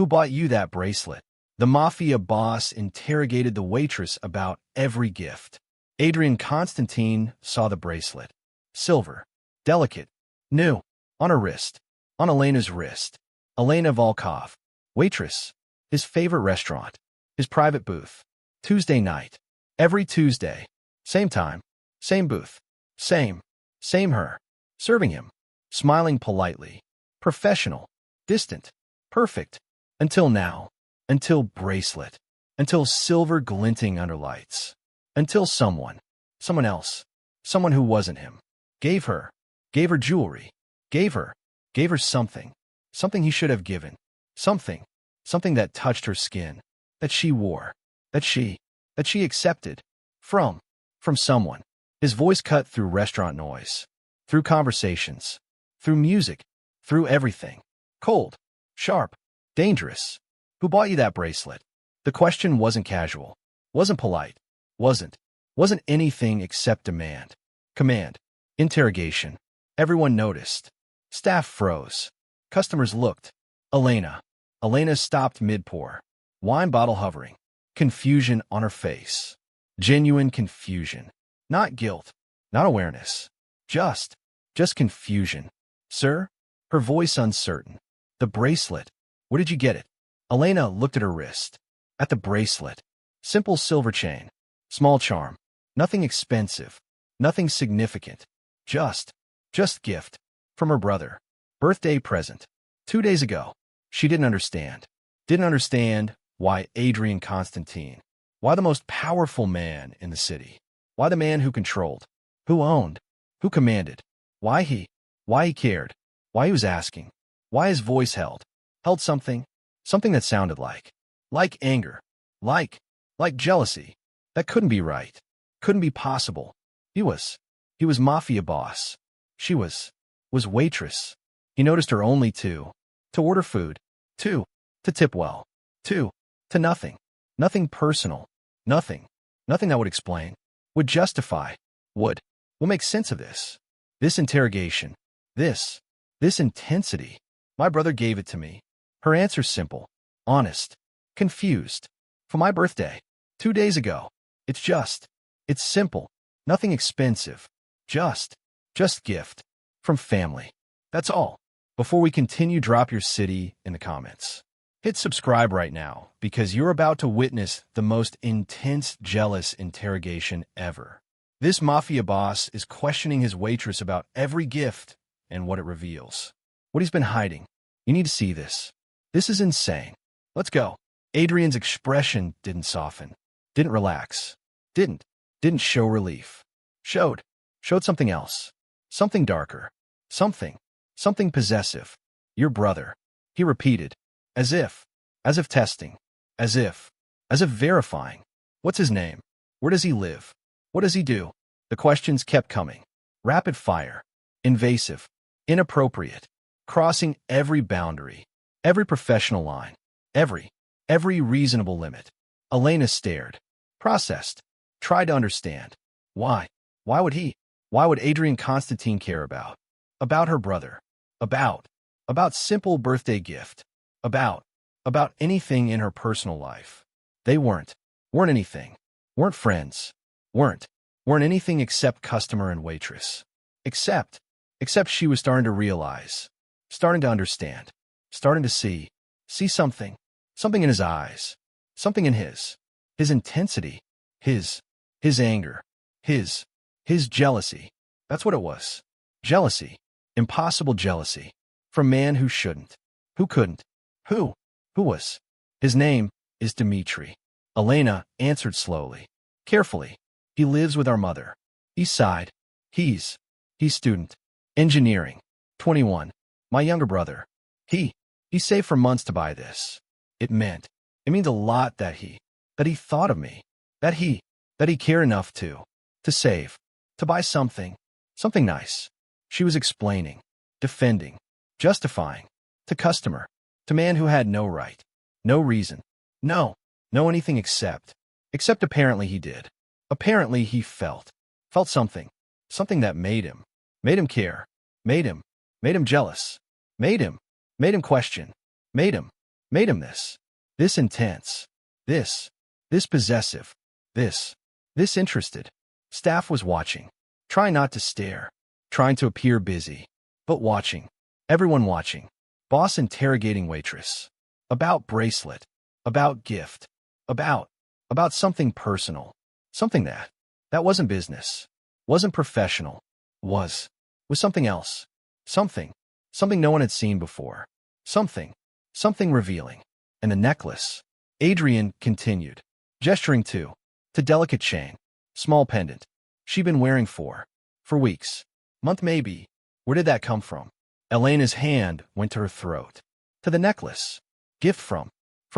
Who bought you that bracelet? The Mafia boss interrogated the waitress about every gift. Adrian Constantine saw the bracelet. Silver. Delicate. New. On her wrist. On Elena's wrist. Elena Volkov. Waitress. His favorite restaurant. His private booth. Tuesday night. Every Tuesday. Same time. Same booth. Same her. Serving him. Smiling politely. Professional. Distant. Perfect. Until now. Until bracelet. Until silver glinting under lights. Until someone else, someone who wasn't him, gave her jewelry, gave her something he should have given, something that touched her skin, that she wore, that she accepted, from someone. His voice cut through restaurant noise, through conversations, through music, through everything. Cold, sharp, dangerous. Who bought you that bracelet? The question wasn't casual, wasn't polite, wasn't anything except demand. Command. Interrogation. Everyone noticed. Staff froze. Customers looked. Elena stopped mid-pour. Wine bottle hovering. Confusion on her face. Genuine confusion. Not guilt. Not awareness. Just confusion. Sir? Her voice uncertain. The bracelet. Where did you get it? Elena looked at her wrist. At the bracelet. Simple silver chain. Small charm. Nothing expensive. Nothing significant. Just gift. From her brother. Birthday present. 2 days ago. She didn't understand. Didn't understand why Adrian Constantine. Why the most powerful man in the city. Why the man who controlled. Who owned. Who commanded. Why he cared. Why he was asking. Why his voice held something that sounded like anger. Like jealousy. That couldn't be right. Couldn't be possible. He was Mafia boss. She was waitress. He noticed her only to order food, to tip well, to nothing personal, nothing that would explain, would justify, would make sense of this interrogation, this intensity. My brother gave it to me. Her answer simple, honest, confused. For my birthday, 2 days ago. It's simple, nothing expensive, just gift, from family. That's all. Before we continue, drop your city in the comments. Hit subscribe right now, because you're about to witness the most intense, jealous interrogation ever. This Mafia boss is questioning his waitress about every gift and what it reveals. What he's been hiding. You need to see this. This is insane. Let's go. Adrian's expression didn't soften, didn't relax, didn't show relief. Showed something else, something darker, something possessive. Your brother, he repeated, as if testing, as if verifying. What's his name? Where does he live? What does he do? The questions kept coming. Rapid fire, invasive, inappropriate, crossing every boundary, every professional line, every reasonable limit. Elena stared, processed, tried to understand. Why? Why would Adrian Constantine care about her brother? About simple birthday gift? About anything in her personal life? They weren't anything. Weren't friends. Weren't anything except customer and waitress. Except she was starting to realize, starting to understand, starting to see something in his eyes, something in his intensity, his anger, his jealousy. That's what it was. Jealousy. Impossible jealousy. From man who shouldn't, who couldn't, who was. His name is Dmitri. Elena answered slowly, carefully. He lives with our mother. He sighed. He's student. Engineering. 21. My younger brother. He saved for months to buy this. It means a lot that he thought of me. That he cared enough to save. To buy something nice. She was explaining, defending, justifying, to customer, to man who had no right, no reason, no anything except apparently he did. Apparently he felt something that made him care, made him jealous, made him question, made him made him this intense, this possessive, this interested. Staff was watching, trying not to stare, trying to appear busy, but watching, everyone watching. Boss interrogating waitress. About bracelet, about gift, about something personal, something that wasn't business, wasn't professional, was something else, something no one had seen before, something revealing. And the necklace, Adrian continued, gesturing to delicate chain, small pendant, she'd been wearing for weeks, month maybe. Where did that come from? Elena's hand went to her throat. To the necklace. Gift from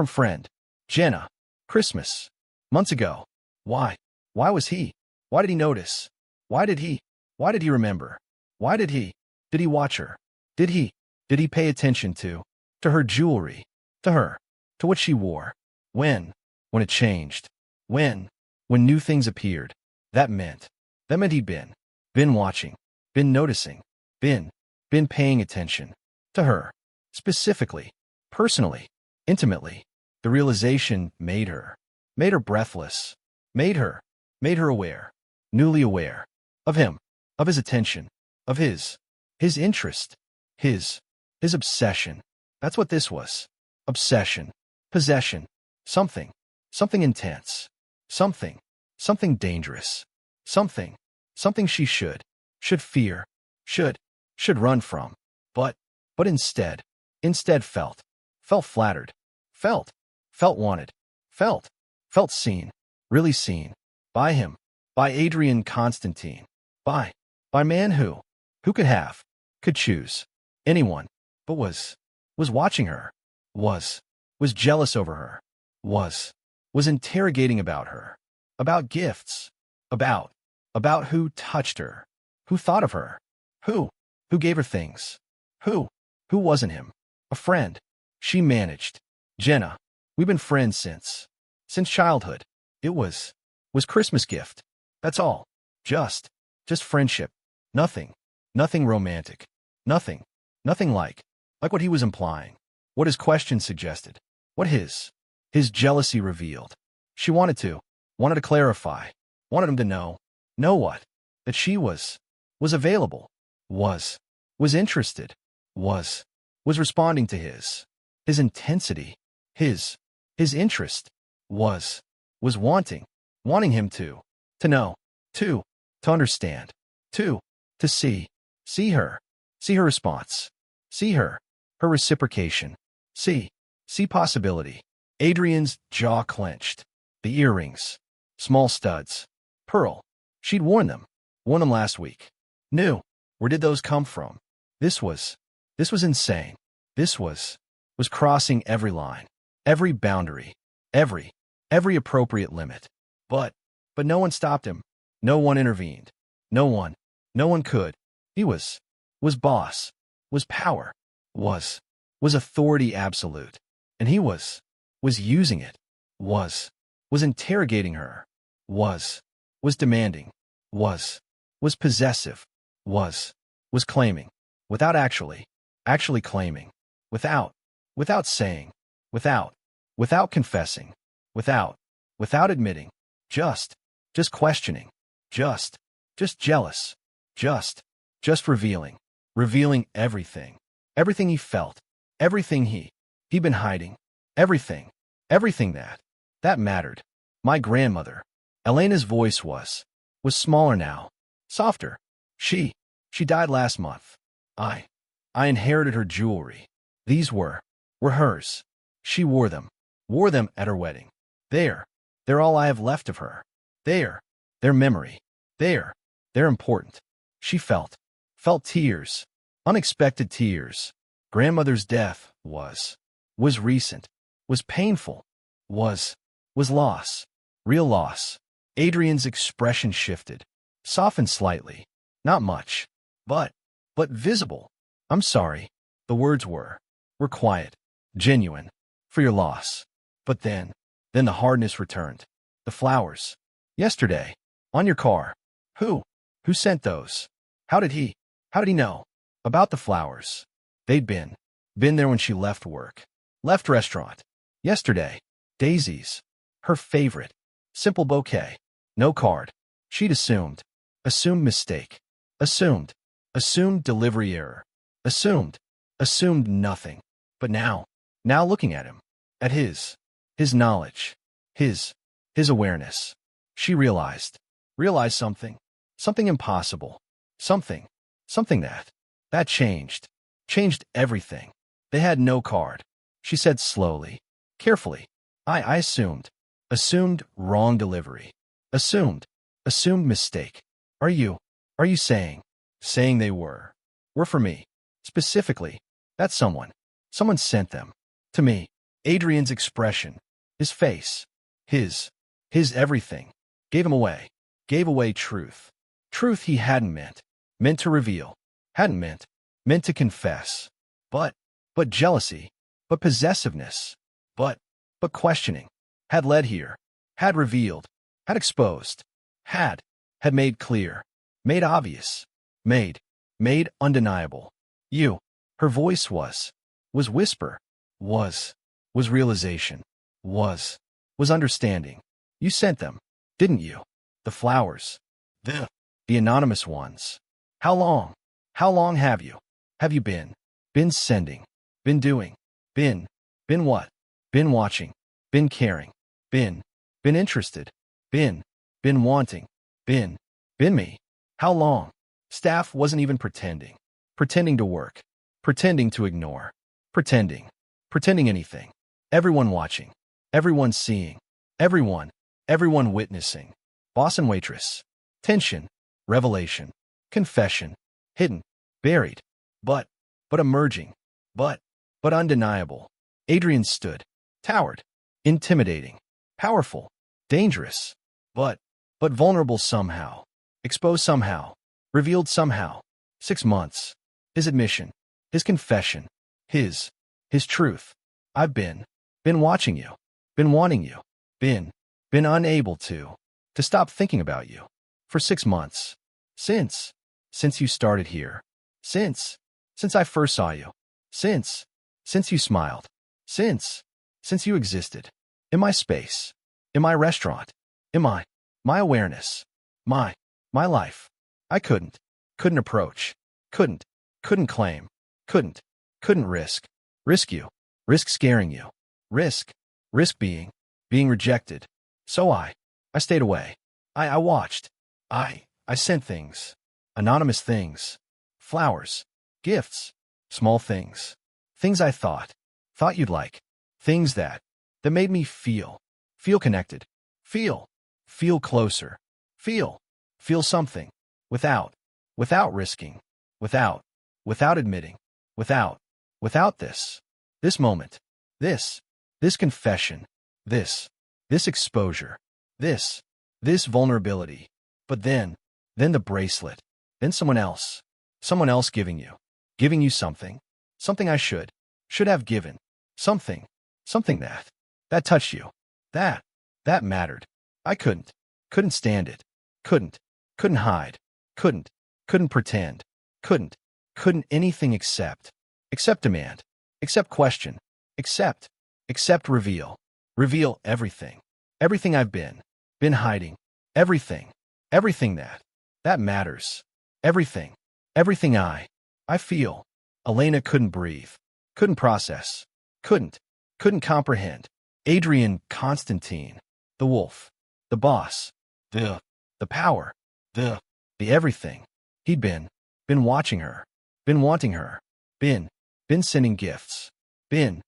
friend. Jenna. Christmas. Months ago. Why? Why was he? Why did he notice? Why did he remember? Why did he watch her? Did he pay attention to her jewelry? To what she wore? When it changed? When new things appeared? That meant he'd been watching, been noticing, been paying attention to her, specifically, personally, intimately. The realization made her breathless, made her aware, newly aware of him, of his attention, of his interest, his obsession. That's what this was. Obsession, possession, something intense, something dangerous, something she should fear, should run from, but instead felt flattered, felt wanted, felt seen, really seen, by him, by Adrian Constantine, by man who could choose anyone, but was watching her, was jealous over her, was interrogating about her, about gifts, about who touched her, who thought of her, who gave her things, who wasn't him, a friend. She managed. Jenna, we've been friends since childhood. It was Christmas gift. That's all. Just friendship. Nothing romantic. Nothing like what he was implying, what his question suggested, what his jealousy revealed. She wanted to clarify, wanted him to know what? That she was available, was interested, was responding to his intensity, his interest, was wanting him to know, to understand, to see her response, see her reciprocation, see possibility. Adrian's jaw clenched. The earrings, small studs, pearl. She'd worn them last week. New. Where did those come from? This was insane. This was crossing every line, every boundary, every appropriate limit. But no one stopped him. No one intervened. No one could. He was boss, was power, was authority absolute. And he was using it, was interrogating her, was demanding, was possessive, was claiming, without actually claiming, without saying, without confessing, without admitting, just questioning, just jealous, just revealing everything he felt, everything he'd been hiding, everything that mattered. My grandmother. Elena's voice was smaller now, softer. She died last month. I inherited her jewelry. These were hers. She wore them at her wedding. They're all I have left of her. They're memory. They're important. She felt tears, unexpected tears. Grandmother's death was recent, was painful, was loss, real loss. Adrian's expression shifted, softened slightly, not much, but visible. I'm sorry. The words were quiet, genuine, for your loss. But then the hardness returned. The flowers. Yesterday, on your car. Who sent those? How did he know about the flowers? They'd been there when she left work. Left restaurant. Yesterday. Daisies. Her favorite. Simple bouquet. No card. She'd assumed. Assumed mistake. Assumed. Assumed delivery error. Assumed. Assumed nothing. But now looking at him. At his knowledge. His awareness. She realized something. Something impossible. Something that changed. Changed everything. They had no card. She said slowly, carefully. I assumed. Assumed wrong delivery. Assumed mistake. Are you saying they were for me? Specifically, that someone sent them to me. Adrian's expression, his face, his everything, gave him away. Gave away truth. Truth he hadn't meant to reveal. Hadn't meant to confess. But jealousy, but possessiveness, but questioning, had led here, had revealed, had exposed, had made clear, made obvious, made undeniable. You, her voice was whisper, was realization, was understanding. You sent them, didn't you? The flowers, the anonymous ones. How long have you been sending, been doing, been what? Been watching, been caring, been interested, been wanting, been me. How long? Staff wasn't even pretending to work, pretending to ignore, pretending anything. Everyone watching, everyone seeing, everyone witnessing. Boss and waitress. Tension, revelation, confession, hidden, buried, but emerging, but undeniable. Adrian stood, towered, intimidating, powerful, dangerous, but vulnerable somehow, exposed somehow, revealed somehow. 6 months. His admission, his confession, his truth. I've been watching you, been wanting you, been unable to stop thinking about you for 6 months. Since you started here. Since I first saw you. Since you smiled. Since you existed. In my space. In my restaurant. In my awareness. My life. I couldn't approach. Couldn't claim. Couldn't risk you. Risk scaring you. Risk being rejected. So I stayed away. I watched. I sent things. Anonymous things. Flowers. Gifts. Small things. Things I thought you'd like. Things that made me feel connected. Feel closer. Feel something. Without risking. Without admitting. Without this moment. This confession. This exposure. This vulnerability. But then the bracelet. Then someone else giving you something I should have given. Something that touched you. That mattered. I couldn't stand it. Couldn't hide. Couldn't pretend. Couldn't anything except demand. Except question. Except reveal. Reveal everything. Everything I've been hiding. Everything that matters. Everything I feel. Elena couldn't breathe. Couldn't process. Couldn't comprehend. Adrian Constantine. The wolf. The boss. The power. The everything. He'd been watching her. Been wanting her. Been sending gifts. Been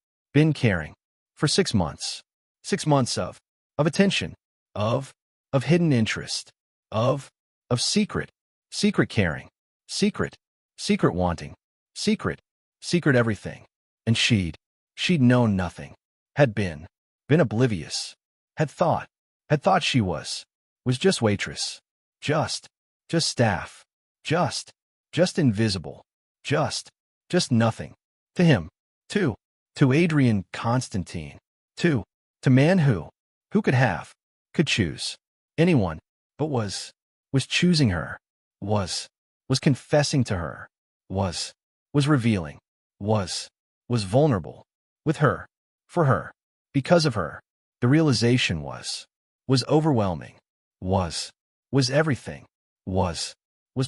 caring. For 6 months. 6 months of attention. Of hidden interest. Of secret caring. Secret wanting. Secret everything. And she'd known nothing. Had been oblivious. Had thought she was just waitress. Just staff. Just invisible. Just nothing. To him. To Adrian Constantine. To man who could choose anyone, but was choosing her. Was confessing to her. Was revealing. Was vulnerable. With her. For her. Because of her. The realization was overwhelming. Was everything. Was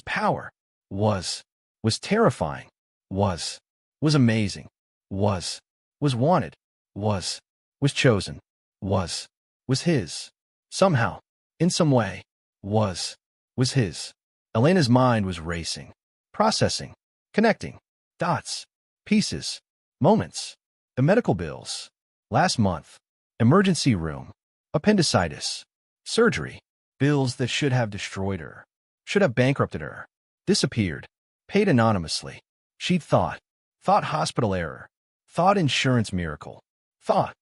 power. Was terrifying. Was amazing. Was wanted. Was chosen. Was his. Somehow. In some way. Was his. Elena's mind was racing. Processing. Connecting. Dots. Pieces. Moments. The medical bills. Last month. Emergency room. Appendicitis. Surgery. Bills that should have destroyed her. Should have bankrupted her. Disappeared. Paid anonymously. She'd thought hospital error. Thought insurance miracle. Thought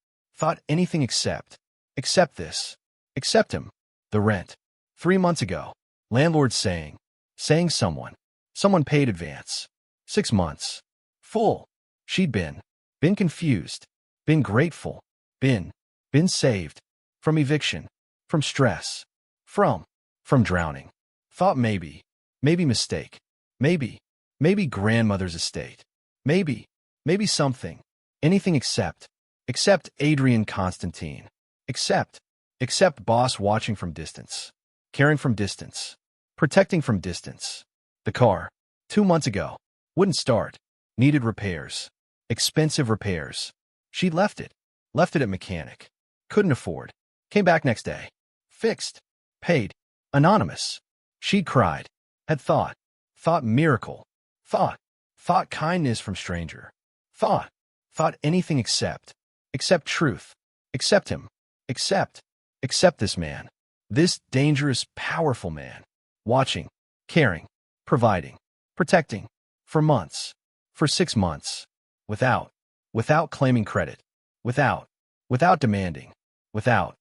anything except this. Except him. The rent. 3 months ago. Landlord saying someone paid advance. 6 months. Full. She'd been confused. Been grateful. Been saved. From eviction. From stress. From drowning. Thought maybe mistake. Maybe grandmother's estate. Maybe something. Anything except Adrian Constantine. Except boss watching from distance. Caring from distance. Protecting from distance. The car. 2 months ago. Wouldn't start. Needed repairs. Expensive repairs. She left it at mechanic. Couldn't afford. Came back next day. Fixed. Paid. Anonymous. She'd cried. Had thought miracle. Thought kindness from stranger. Thought anything except truth. Except him. Except this man. This dangerous, powerful man. Watching. Caring. Providing. Protecting. For months. For 6 months. Without claiming credit. Without demanding. Without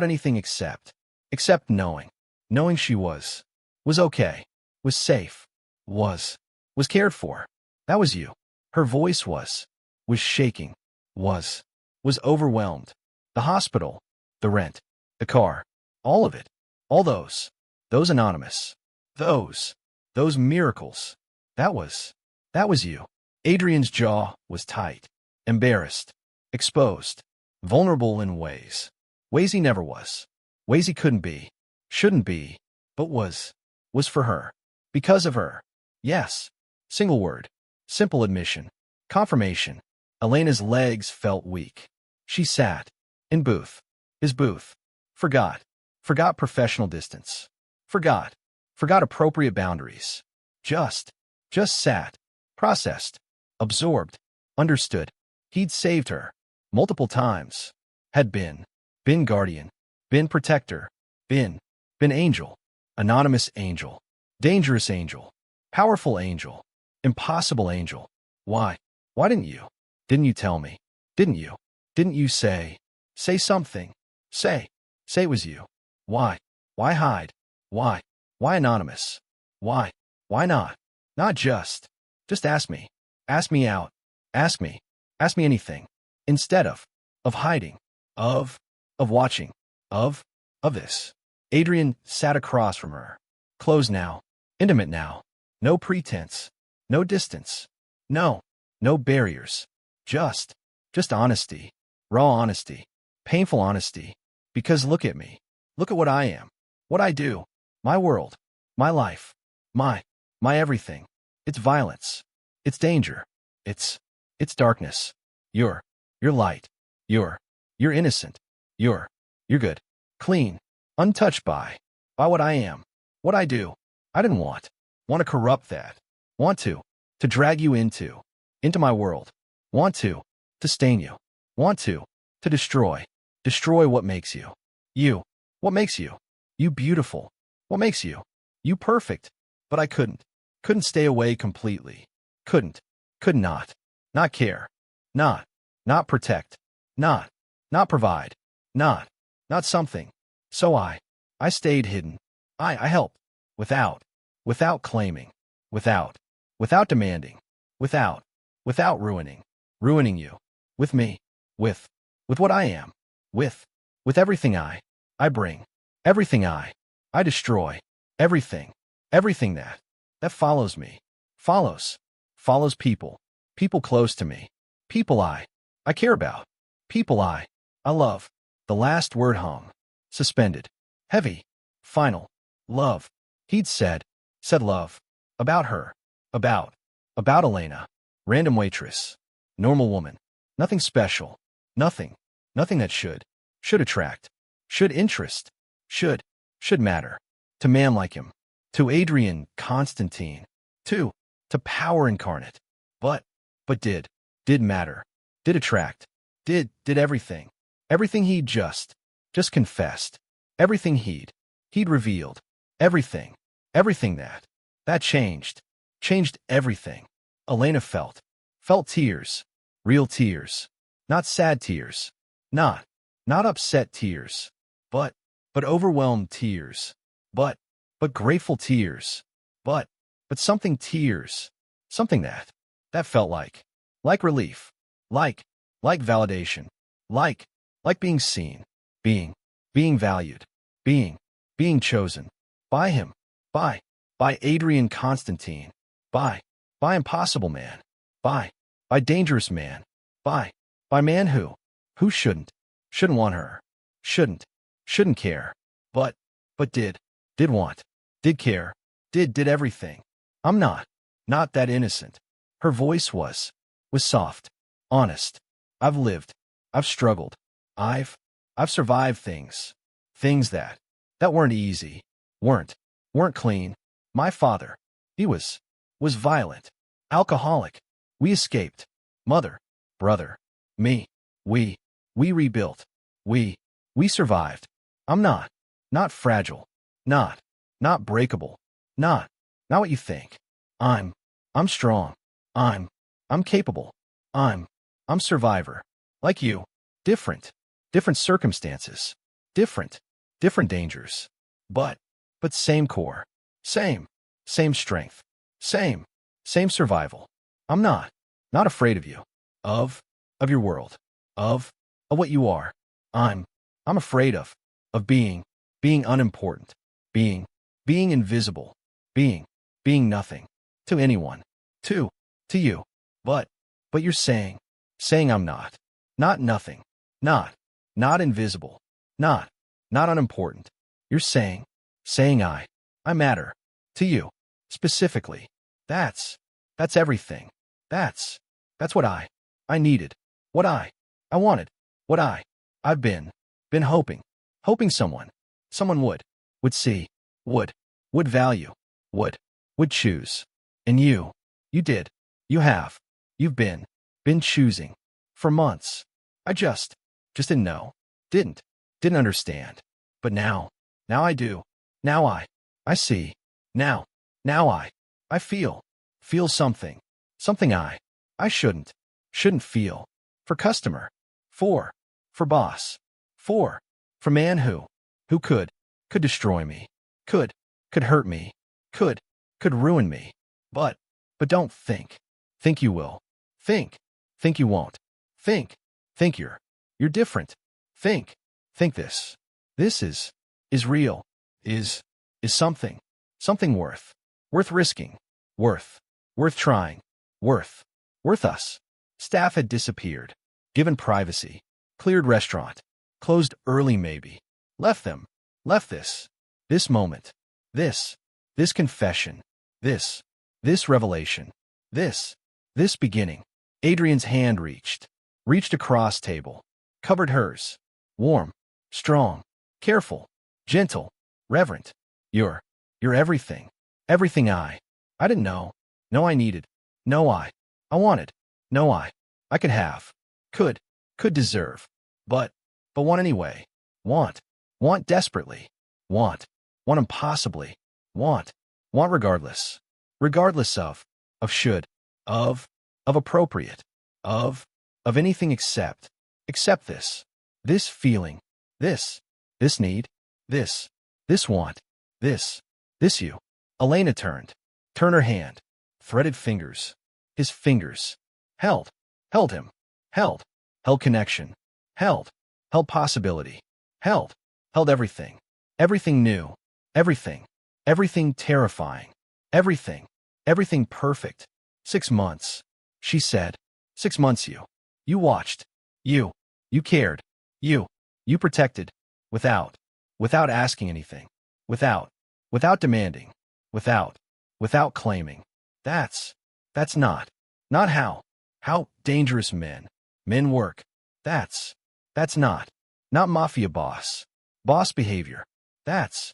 anything except knowing she was okay. Was safe. Was cared for. That was you. Her voice was shaking. Was overwhelmed. The hospital. The rent. The car. All of it. All those anonymous. Those miracles. That was you. Adrian's jaw was tight. Embarrassed. Exposed. Vulnerable in ways he never was. Ways he couldn't be. Shouldn't be. But was for her. Because of her. Yes. Single word. Simple admission. Confirmation. Elena's legs felt weak. She sat. In booth. His booth. Forgot professional distance. Forgot appropriate boundaries. Just sat. Processed. Absorbed. Understood. He'd saved her. Multiple times. Had been guardian. Been protector. Been angel. Anonymous angel. Dangerous angel. Powerful angel. Impossible angel. Why didn't you? Didn't you tell me? Didn't you? Didn't you say something? Say it was you. Why hide? Why anonymous? Why not? Not just ask me. Ask me out. Ask me anything. Instead of hiding. Of watching. Of this. Adrian sat across from her. Close now. Intimate now. No pretense. No distance. No barriers. Just honesty. Raw honesty. Painful honesty. Because look at me. Look at what I am. What I do. My world. My life. My everything. It's violence. It's danger. It's darkness. You're light. You're innocent. You're good. Clean. Untouched by what I am. What I do. I didn't want to corrupt that. Want to drag you into my world. Want to stain you. Want to destroy what makes you. You. What makes you. You beautiful. What makes you. You perfect. But I couldn't stay away completely. Could not care. Not protect. Not provide. Not something. So I stayed hidden. I helped. Without claiming. Without demanding. Without ruining you. With me. With what I am. With everything I bring. Everything I destroy. Everything that follows me. Follows people close to me. People I care about. People I love. The last word hung. Suspended. Heavy. Final. Love. He'd said love. About her. About Elena. Random waitress. Normal woman. Nothing special. Nothing. Nothing that should attract. Should interest. Should matter. To man like him. To Adrian Constantine. To power incarnate. But did matter. Did attract. Did everything. Everything he'd just confessed. Everything he'd revealed. Everything that changed everything. Elena felt tears. Real tears. Not sad tears. Not upset tears. But overwhelmed tears. But grateful tears. But something tears. Something that felt like relief. Like validation. Like being seen. Being valued. Being chosen. By him. By Adrian Constantine. By impossible man. By dangerous man. By man who shouldn't want her. Shouldn't care. But did want. Did care. Did everything. I'm not that innocent. Her voice was soft. Honest. I've lived. I've struggled. I've survived things that weren't easy. Weren't clean. My father, he was violent. Alcoholic. We escaped. Mother, brother, me. We rebuilt. We survived. I'm not fragile. Not breakable. Not what you think. I'm strong. I'm capable. I'm survivor. Like you. Different circumstances. Different dangers. But same core. Same strength. Same survival. I'm not afraid of you. Of your world. Of what you are. I'm afraid of being unimportant. Being invisible. Being nothing. To anyone. To you. But you're saying I'm not nothing. Not invisible. Not unimportant. You're saying I matter. To you. Specifically. That's everything. That's what I needed. What I wanted. What I've been hoping someone would see, would value, would choose. And you did. You have. You've been choosing for months. I just didn't know. Didn't understand. But now I do. Now I see. Now I feel something I shouldn't feel. For customer. For boss. For man who could destroy me. Could hurt me. Could ruin me. But don't think you will. Think you won't. Think you're different. Think this is real. Is something worth risking. Worth trying. Worth us. Staff had disappeared. Given privacy. Cleared restaurant. Closed early maybe. Left this moment. This confession. This revelation. This beginning. Adrian's hand reached across table. Covered hers. Warm. Strong. Careful. Gentle. Reverent. You're everything. Everything I didn't know. No, I needed. No, I wanted. No, I could have. Could deserve. But want anyway. Want desperately. Want impossibly. Want regardless. Regardless of should. Of appropriate. Of anything except this feeling. This need. This want. This you. Elena turned her hand. Threaded fingers. His fingers. Held him. Held connection. Held possibility. Held everything. Everything new. Everything terrifying. Everything perfect. 6 months. She said. 6 months you watched. You You cared. You protected. Without asking anything. Without demanding. Without claiming. That's not how dangerous men work. That's not mafia boss behavior. That's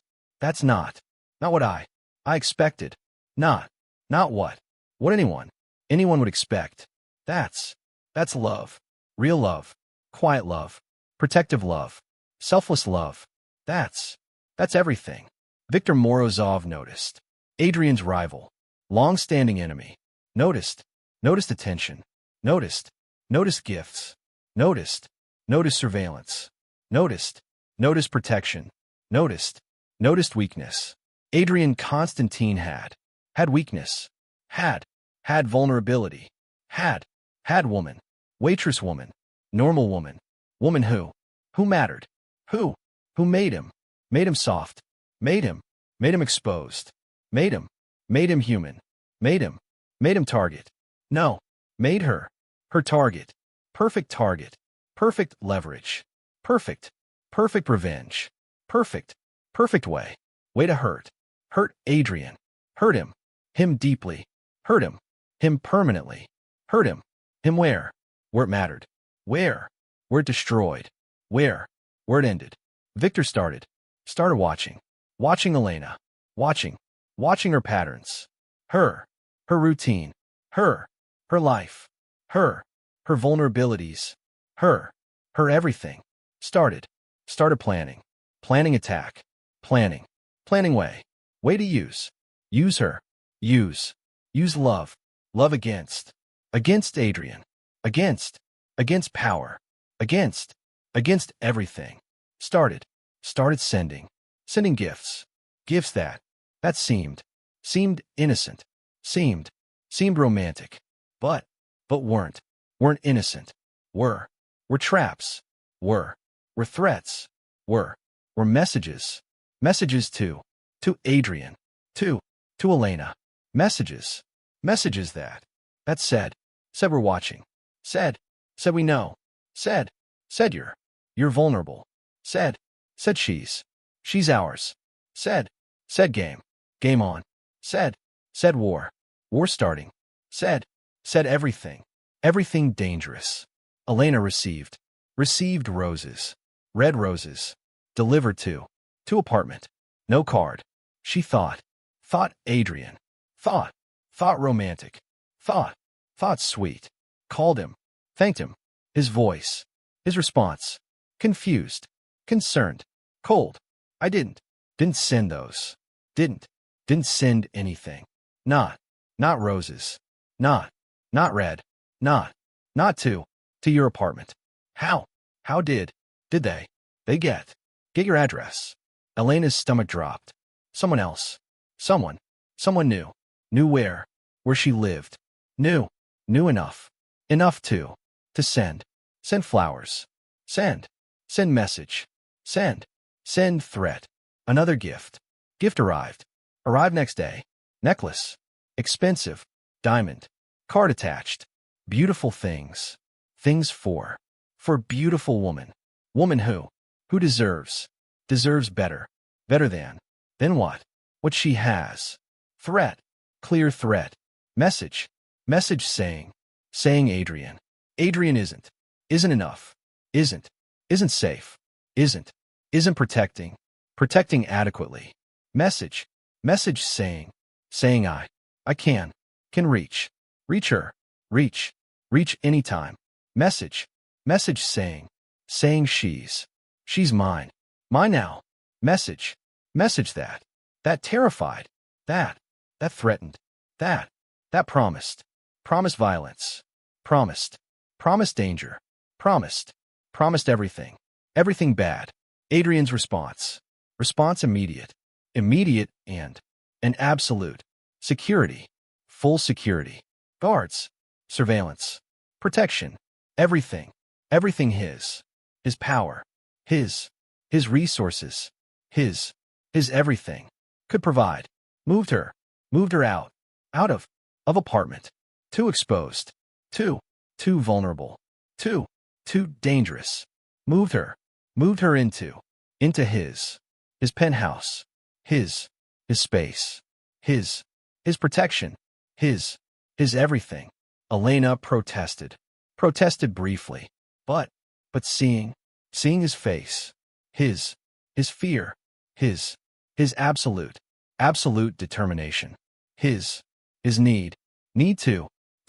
not what I expected. Not what anyone would expect. That's love. Real love. Quiet love. Protective love. Selfless love. That's everything. Viktor Morozov noticed. Adrian's rival. Long-standing enemy. Noticed attention. Noticed gifts. Noticed surveillance. Noticed protection. Noticed weakness. Adrian Constantine had weakness. Had vulnerability. Had woman. Waitress woman. Normal woman. Woman who mattered. Who made him soft. Made him exposed. Made him human. Made him target. No, made her target. Perfect target. Perfect leverage. Perfect revenge. Perfect way to hurt Adrian. Hurt him deeply. Hurt him permanently. Hurt him where it mattered. Where it destroyed. Where it ended. Victor started watching Elena. Watching her patterns. Her routine. Her life. Her vulnerabilities. Her everything. Started planning attack. Planning way to use her. Use love against Adrian. Against power. Against everything. Started sending gifts that seemed innocent, seemed romantic, but weren't innocent, were traps, were threats, were messages to Adrian, to Elena, messages that said we're watching, said we know, said you're vulnerable, said she's ours, said game on, said war starting, said everything dangerous. Elena received roses, red roses, delivered to apartment, no card. She thought Adrian, thought romantic, thought sweet, called him, thanked him, his voice, his response, confused, concerned, cold. I didn't send those. Didn't send anything. Not roses. Not red. Not to your apartment. How did they get your address? Elena's stomach dropped. Someone else. Someone knew where she lived. Knew enough to send flowers. Send message. Send threat. Another gift. Gift arrived next day. Necklace. Expensive. Diamond. Card attached. Beautiful things. Things for beautiful woman. Woman who deserves better than what she has. Threat. Clear threat. Message saying Adrian isn't enough. Isn't safe. Isn't protecting adequately. Message saying I can reach her. Reach anytime. Message saying she's mine now. Message that terrified, that threatened, that promised violence, promised danger, promised everything bad. Adrian's response immediate and absolute. Security, full security, guards, surveillance, protection, everything his power, his resources, his everything could provide. Moved her out of apartment, too exposed, too vulnerable, too too dangerous. Moved her into his penthouse, his space, his protection, his everything. Elena protested briefly, but seeing his face, his fear, his absolute determination, his need to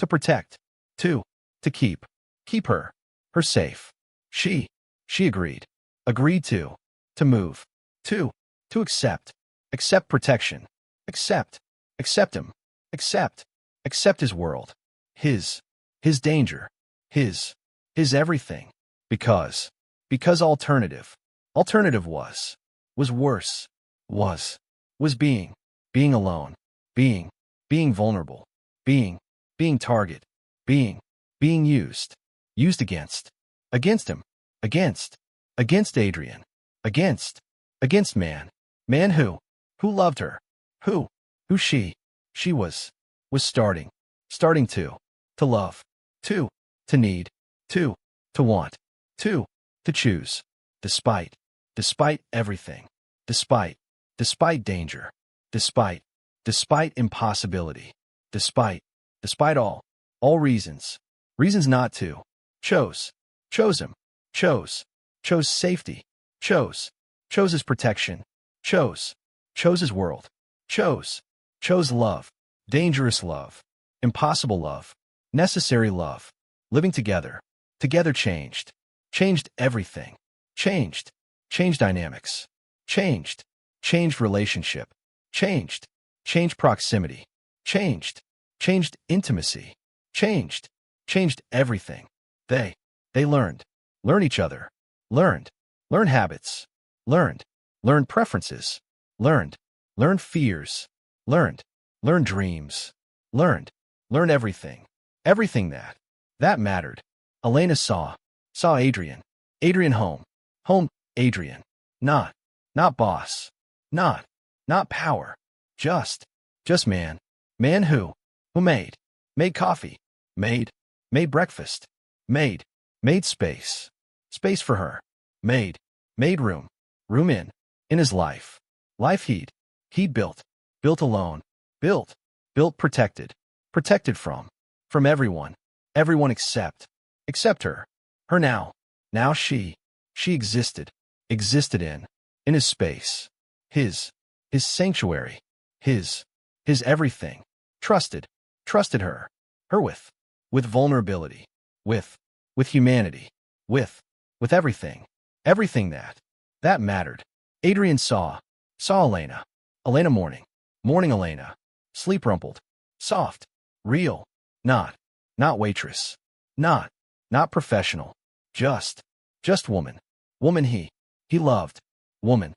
protect, to keep her safe. She agreed to move, to accept protection, accept him, accept his world, his danger, his everything, because alternative was worse, was being alone, being vulnerable, being target, being used against him, against Adrian, against man who loved her, who she was starting to love, to need, to want, to choose, despite everything, despite danger, despite impossibility, despite all reasons not to, chose him, chose safety, chose his protection, chose his world, chose love, dangerous love, impossible love, necessary love, living together changed everything, changed dynamics, changed relationship, changed proximity, changed intimacy, changed everything. They learned each other, learned habits, learned preferences, learned fears, learned dreams, learned everything that mattered. Elena saw Adrian home, Adrian, not boss, not power, just man who made coffee, made breakfast, made space for her, made room in his life he'd built alone, built protected from everyone except her now she existed in his space, his sanctuary, his everything, trusted her with vulnerability, with humanity, with everything that mattered. Adrian saw Elena morning Elena, sleep rumpled, soft, real, not waitress, not professional, just woman he loved, woman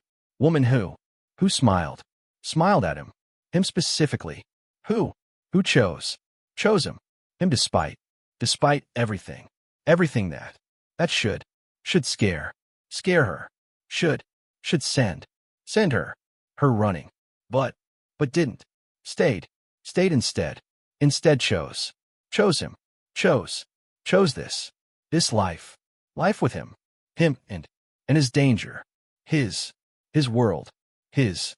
who smiled at him specifically, who chose him despite everything that should scare her, should send her running, but didn't, stayed instead chose this life with him and his danger, his world, his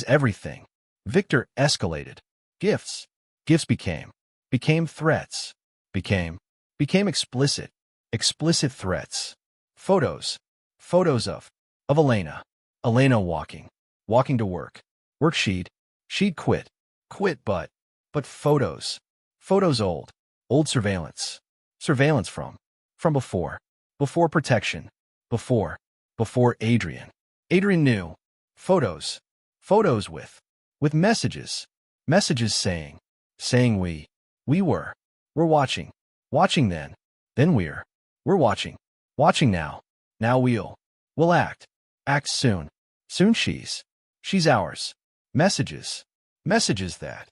everything. Victor escalated. Gifts became threats, became explicit threats. Photos of Elena walking to work she'd quit, but photos old surveillance from before protection, before Adrian knew, photos with messages saying we're watching then we're watching now we'll act soon she's ours. Messages that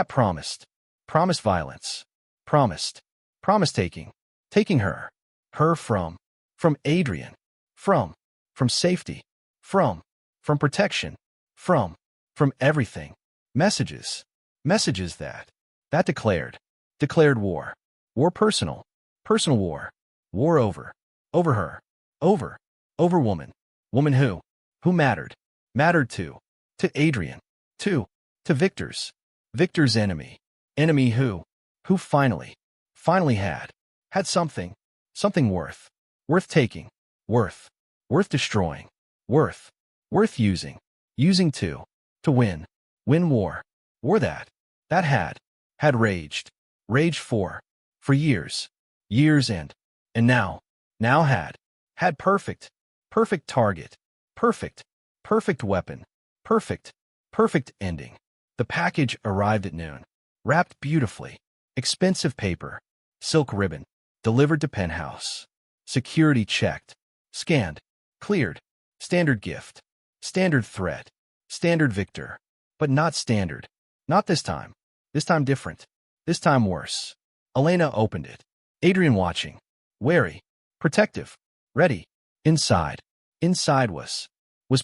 promised violence, promised taking her from Adrian, from safety, from protection, from everything. Messages that declared war, personal war over over her, over, over woman, woman who mattered to Adrian, to Victor's enemy, enemy who finally had something worth taking, worth destroying, worth using to win war that had raged for years and now had perfect target, perfect weapon, perfect ending. The package arrived at noon, wrapped beautifully, expensive paper, silk ribbon, delivered to penthouse, security checked, scanned, cleared, standard gift, standard threat, standard Victor, but not standard, not this time different, this time worse. Elena opened it, Adrian watching, wary, protective, ready. Inside was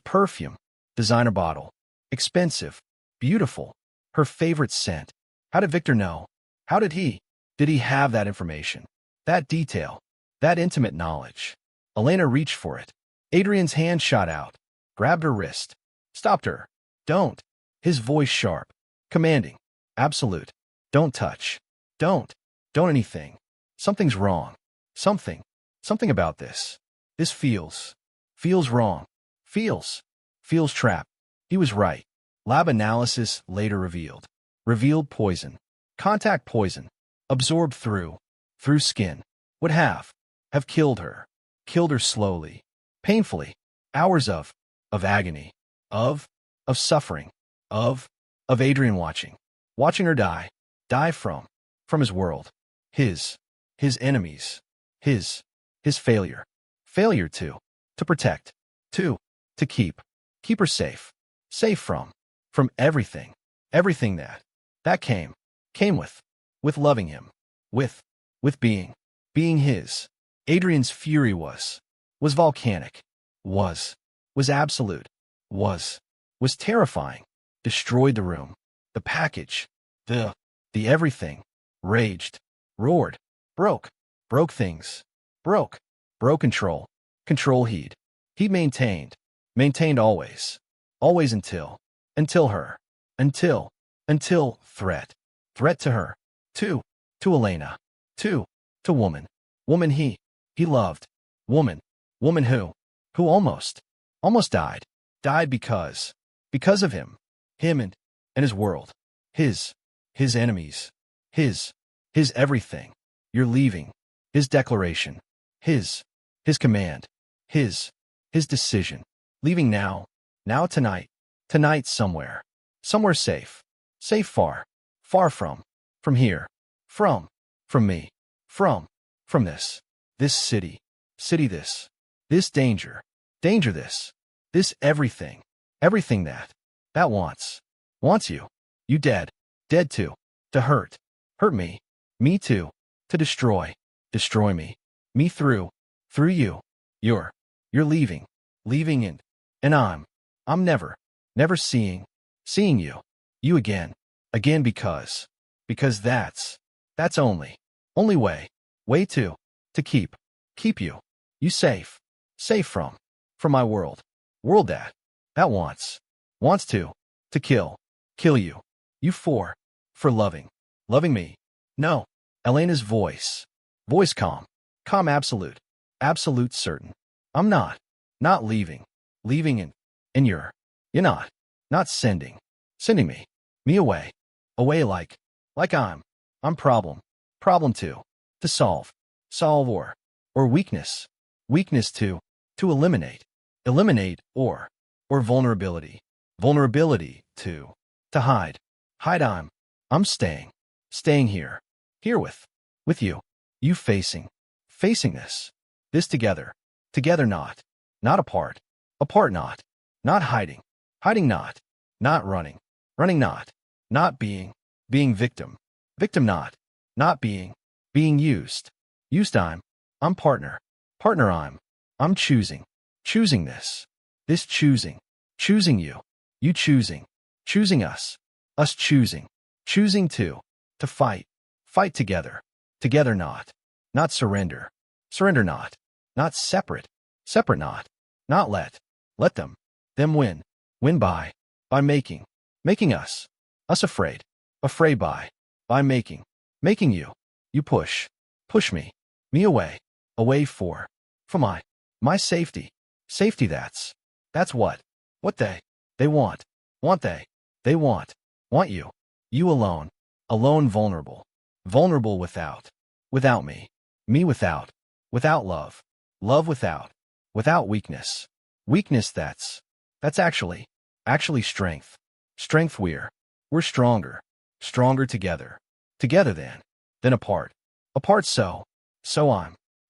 perfume, designer bottle, expensive, beautiful, her favorite scent. How did Victor know? How did he have that information, that detail, that intimate knowledge? Elena reached for it. Adrian's hand shot out, grabbed her wrist, stopped her. Don't. His voice sharp, commanding, absolute. Don't touch. Don't anything. Something's wrong. Something about this. This feels wrong. Feels trapped. He was right. Lab analysis later revealed poison. Contact poison, absorbed through skin, would have killed her slowly, painfully, hours of agony, of suffering, of Adrian watching her die from his world, his enemies, his failure to protect, to keep her safe from everything that came with loving him, with being his. Adrian's fury was volcanic, was absolute, was terrifying, destroyed the room, the package, the everything, raged, roared, broke things, broke control he'd maintained always until her, until threat to her, to Elena, to woman he loved, woman who almost died because of him and his world, his enemies, his everything. You're leaving, his declaration, his command, his decision, leaving now tonight somewhere safe far from here, from me, from this city, this danger, this everything that wants you dead to hurt me to destroy me through you. You're leaving and I'm never seeing you again because that's only way to keep you safe from my world that wants to kill you for loving me. No. Elena's voice calm, absolute certain. I'm not leaving and you're not sending me away like I'm problem to solve or weakness to eliminate or vulnerability to hide. I'm staying here with you facing this together not apart not hiding not running not being victim not being used. I'm partner. I'm choosing this choosing you choosing us choosing to fight together not surrender not separate, separate not let them win by making us afraid by making you push me away for my safety that's what they want they want you alone vulnerable without me without love without weakness that's actually strength we're stronger together than apart so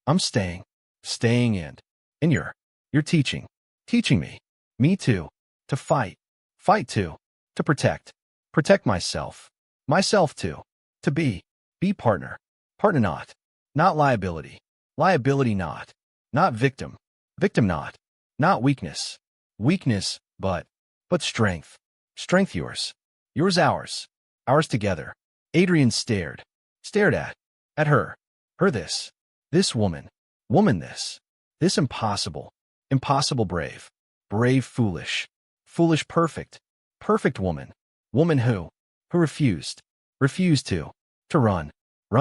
I'm staying in you're teaching me to fight to protect myself to be partner not liability not victim not weakness but strength yours ours together. Adrian stared at her this woman this impossible brave foolish perfect woman who refused to run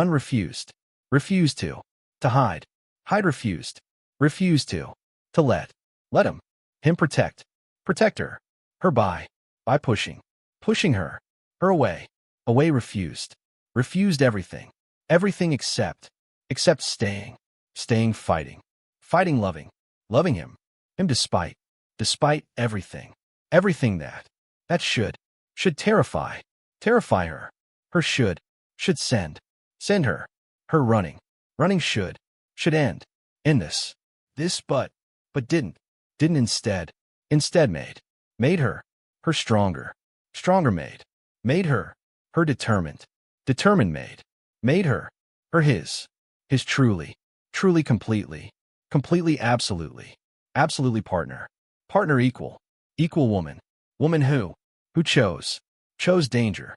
refused to hide refused to let him protect her by pushing her away refused everything except staying fighting loving him despite everything that should terrify her should send her running should end in this but didn't instead made her stronger made her determined made her his truly completely absolutely partner equal woman who chose danger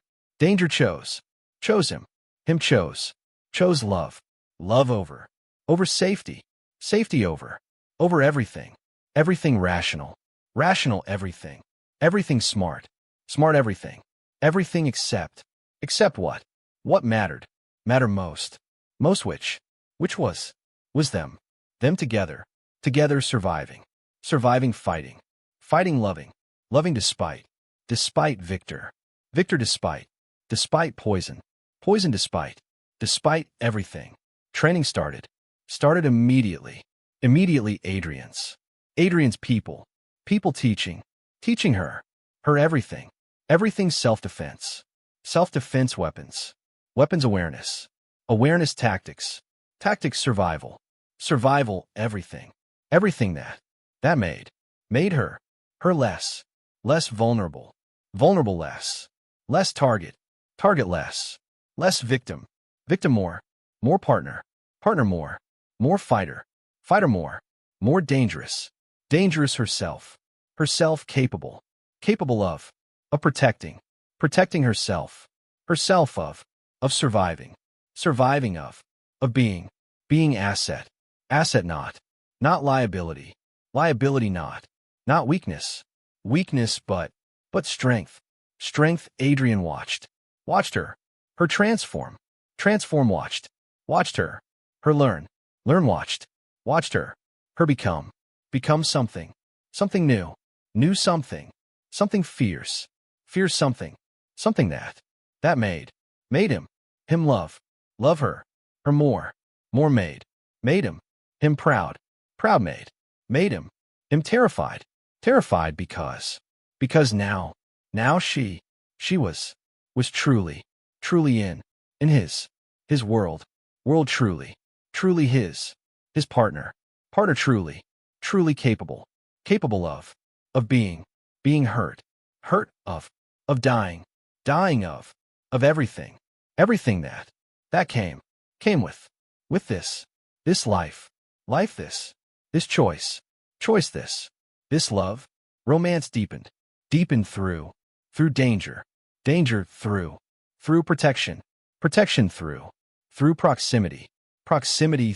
chose him chose love over safety over everything rational everything smart everything except what mattered most which was them together surviving fighting loving despite Victor despite poison despite everything. Training started immediately Adrian's people teaching her everything self-defense weapons awareness tactics survival everything that made her less vulnerable less target less victim more partner more fighter more dangerous herself capable of protecting herself of surviving of being asset not liability not weakness but strength Adrian watched her transform watched her learn watched her become something new something fierce something that made him love her more made him proud made him terrified because now she was truly in his world truly his partner truly capable of being hurt of dying of everything that came with this life this choice this love romance deepened through danger through protection through proximity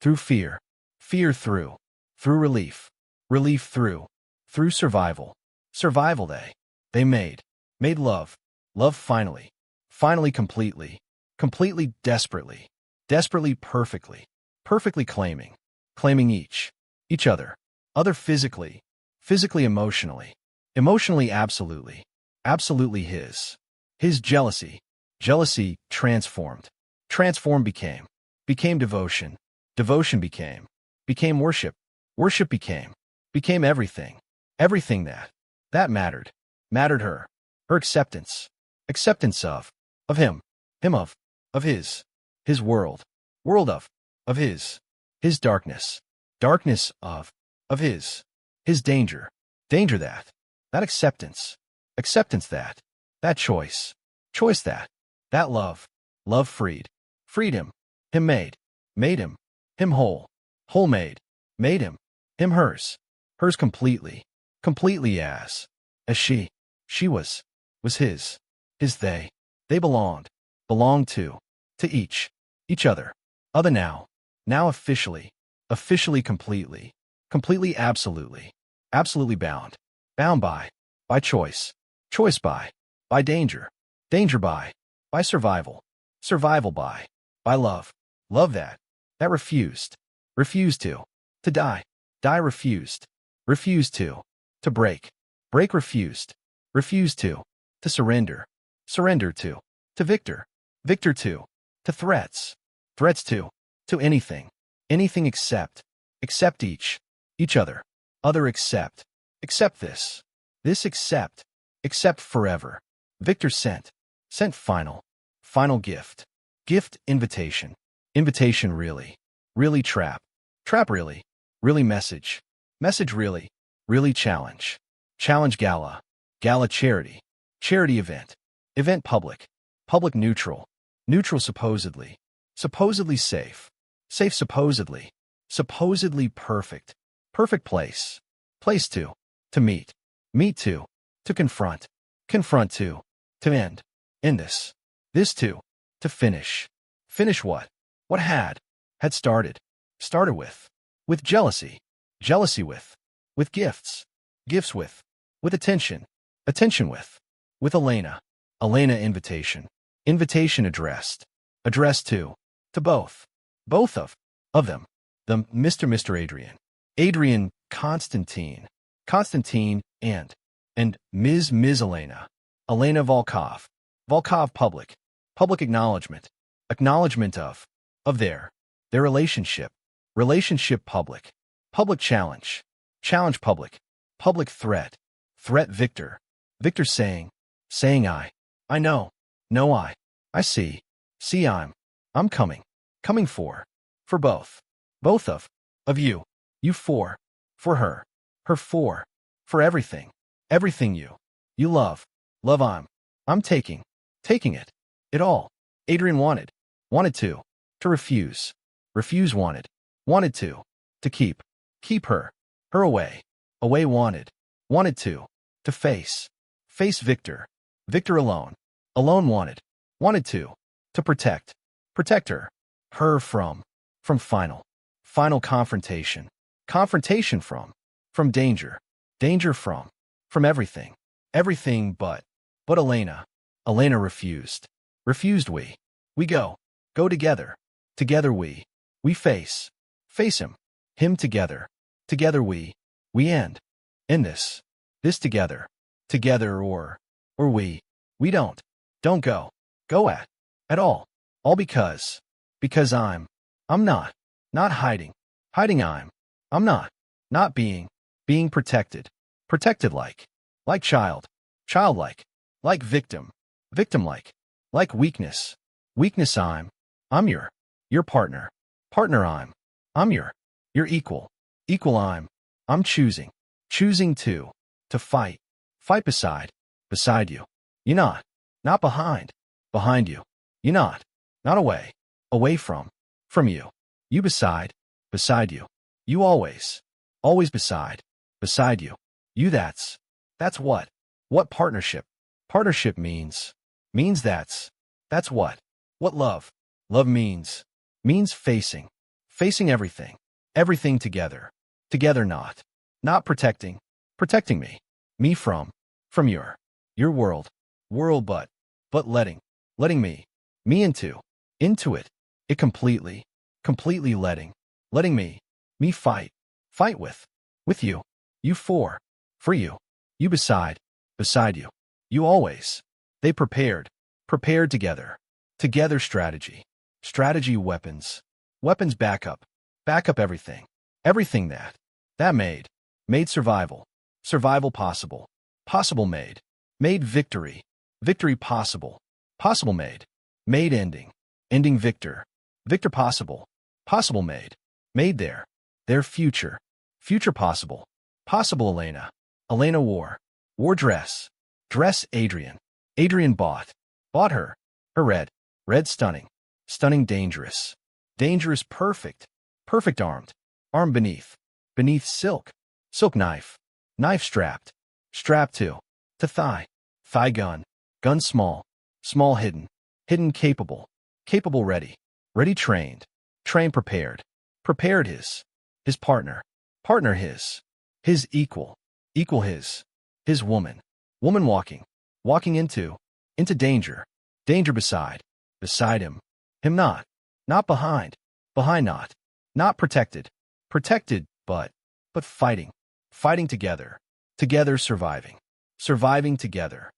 through fear fear through relief, relief through survival, survival they made love, love finally, finally completely, completely desperately, desperately perfectly, perfectly claiming each other physically, physically emotionally, emotionally absolutely, absolutely his jealousy, jealousy transformed, transformed became devotion, devotion became worship, worship became everything, everything that mattered her acceptance, acceptance of him, of his world, world of his darkness, darkness of his danger, danger that acceptance, acceptance that choice, choice that love, love freed him made him whole, whole made him hers, hers completely, completely as she was his they belonged to each other now, now officially, officially completely, completely absolutely, absolutely bound by choice, choice by danger, danger by survival, survival by love, love that refused to die, die refused to break, break refused to surrender, surrender to victor, victor to threats, threats to anything, anything except each other accept this, accept forever. Victor sent final, final gift, gift invitation, invitation really, really trap, trap really, really message, message really, really challenge, challenge gala, gala charity, charity event, event public, public neutral, neutral supposedly, supposedly safe, safe supposedly, supposedly perfect, perfect place, place to meet, meet to confront, confront to end, end this to finish, finish what had started, started with jealousy, jealousy with gifts, gifts with attention, attention with Elena, Elena invitation, invitation addressed, addressed to both, both of them, Mr. Adrian, Adrian Constantine, Constantine and Ms. Elena, Elena Volkov, Volkov public, public acknowledgement, acknowledgement of their relationship, relationship public, public challenge, challenge public, public threat, threat Victor, Victor saying I know, no I see I'm coming for both, both of you for her, her for everything, everything you love, love I'm taking it all. Adrian wanted to refuse, refuse wanted to keep her away, away wanted to face Victor, Victor alone, alone wanted to protect her from final, final confrontation, confrontation from danger, danger from everything, everything but Elena, Elena refused, refused we go together, together we face him together, together we end this together, together or we don't go at all because I'm not hiding, I'm not being protected, protected like childlike, like victim, victim like weakness, weakness I'm your partner, partner I'm your equal, equal I'm choosing to fight, fight beside you. You're not behind you. You're not away from you. You beside you. You always beside you. You that's what partnership means that's what love means facing everything, Everything together. Together not protecting me. Me from your world but letting me into it. It completely letting me fight with you for you beside you always. They prepared together strategy weapons backup everything that made survival possible made victory possible made ending victor possible made their future possible Elena wore dress Adrian bought her red stunning dangerous perfect arm beneath silk knife strapped to thigh gun small hidden capable ready trained prepared his partner his equal his woman walking into danger beside him not behind not protected but fighting together surviving together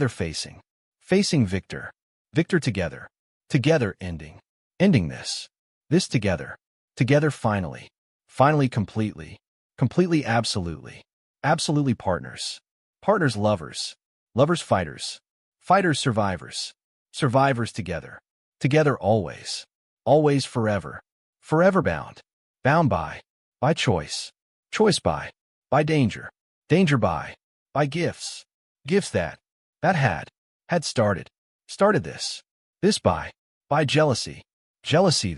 facing victor together ending this together finally completely absolutely partners lovers fighters survivors together always forever bound by choice by danger by gifts that had started this by jealousy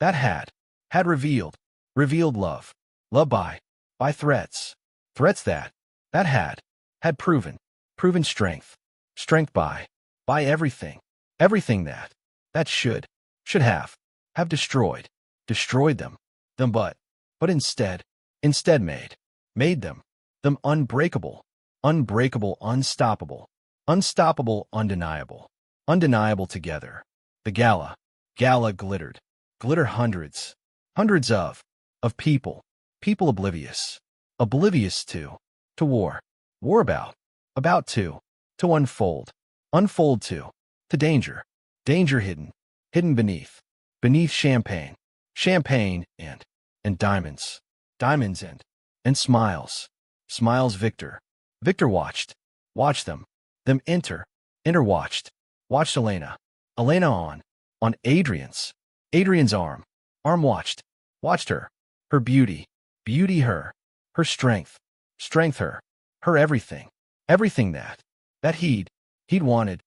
that had revealed love by threats that had proven strength by everything that should have destroyed them but instead made them unbreakable unstoppable undeniable together. The gala glittered hundreds of people oblivious to war about to unfold to danger hidden beneath champagne and diamonds and smiles Victor watched them enter watched Elena on Adrian's arm watched her beauty her strength her everything that he'd wanted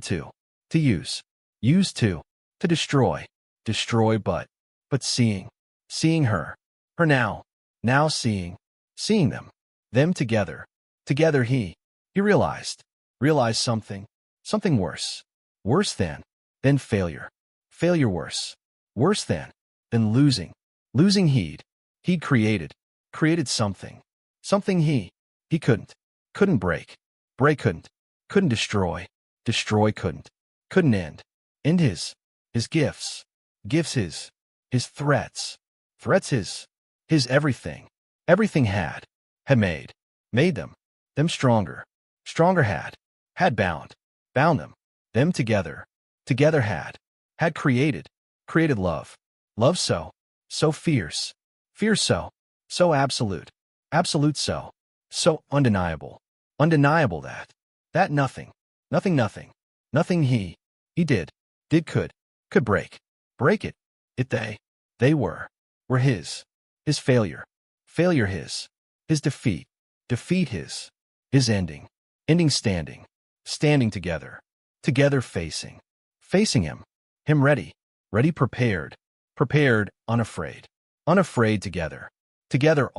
to use to destroy but seeing her now seeing them together he realized something worse than failure worse than losing he'd created something he couldn't break couldn't destroy couldn't end his gifts his threats his everything had made them stronger had bound them together had created love so fierce so absolute so undeniable that nothing he did could break it they were his failure his defeat his ending standing together facing him ready prepared unafraid together